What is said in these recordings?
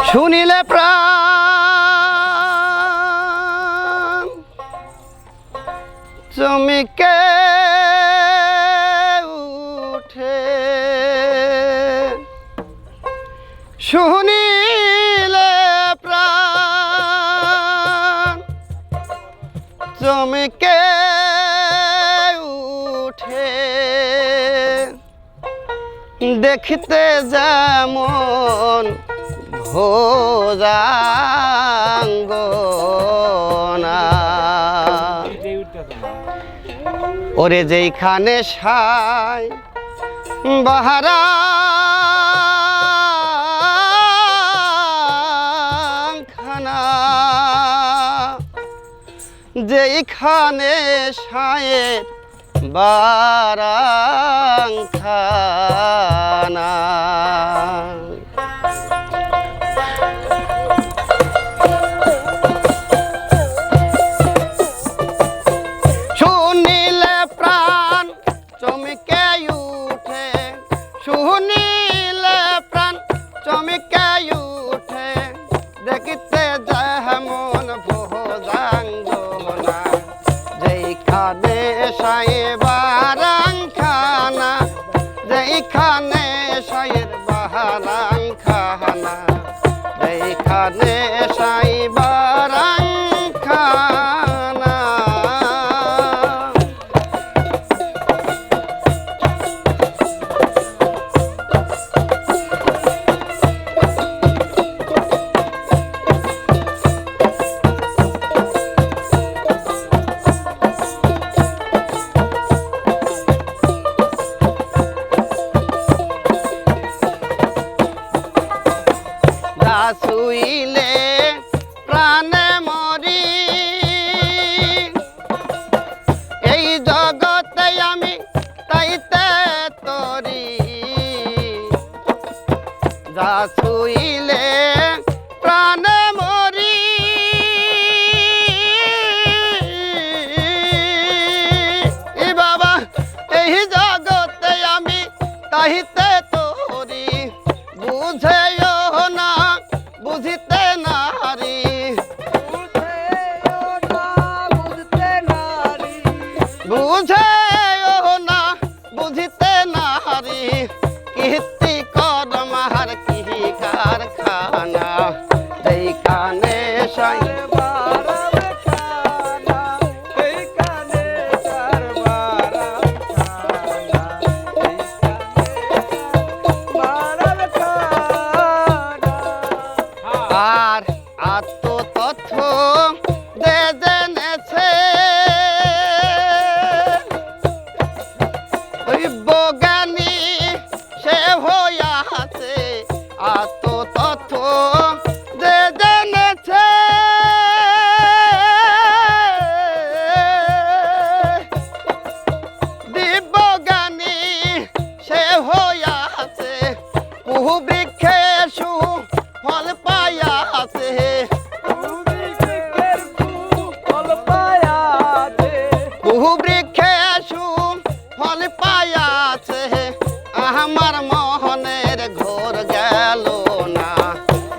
শুনিলে প্রাণ চমকে উঠে, শুনিলে প্রাণ চমকে উঠে, দেখিতে যেমন ভোজাঙ্গনা, ওরে যেইখানে সাই বাহারা খানা, যেইখানে সায়ের বারাংখানা। শুনিলে প্রাণ চমকে উঠে, শুনিলে প্রাণ চমকে উঠে, দেখিতে যেমন ভোজাঙ্গনা, যেইখানে সায়ে বারাংখানা, যেইখানে সায়ের বারাংখানা, যেইখানে সাই বারাংখানা। শুইলে প্রাণে মরি, এই জগতে আমি তাইতে তরি, যা শুইলে প্রাণে মরি, এ বাবা এই জগতে আমি তাইতে তরি, বুঝেও না বুঝিতে নারী, বুঝেও না বুঝিতে নারী, কীর্তি কদমার কি কারখানা, যেইখানে সাই আর আত্মতথ্য যে জেনেছে, ওই বজ্ঞানী সে হইয়াছে, আত্মতথ্য যে জেনেছে, দিব্যজ্ঞানী সে হইয়াছে, বহু বৃক্ষে ফল পায়াছে, বহু বৃক্ষে ফল পায়াছে, আমার মোহনের ঘোর গেল না,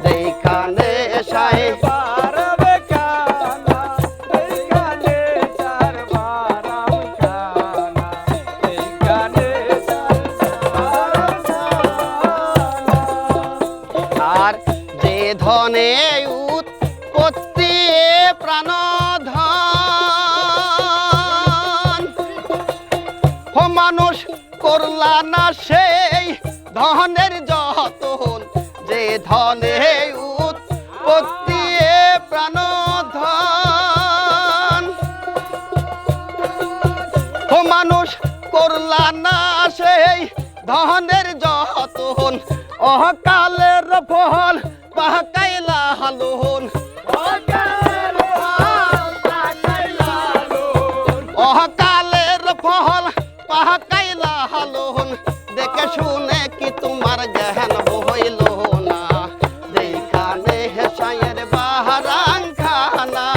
যেইখানে সাই আর যে ধনে উৎপত্তি প্রাণধন, ও মানুষ করলা না সেই ধনের যতন, যে ধনে উৎপত্তি প্রাণধন, ও মানুষ করলা না সেই ধনের যতন, অকালের ফল পাকাইলা হালুন, অকালের ফল পাকাইলা হালুন, দেখে শুনে কি তোমার জ্ঞান হইল না, যেইখানে সায়ের বারাংখানা,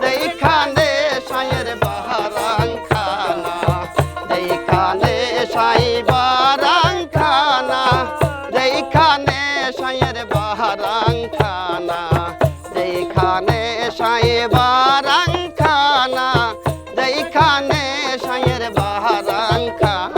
যেইখানে সায়ের বারাংখানা, যেইখানে সাই বারাংখানা, যেইখানে সায়ের বারাংখানা। বারাংখানা যেইখানে সাঁয়ের বারাংখানা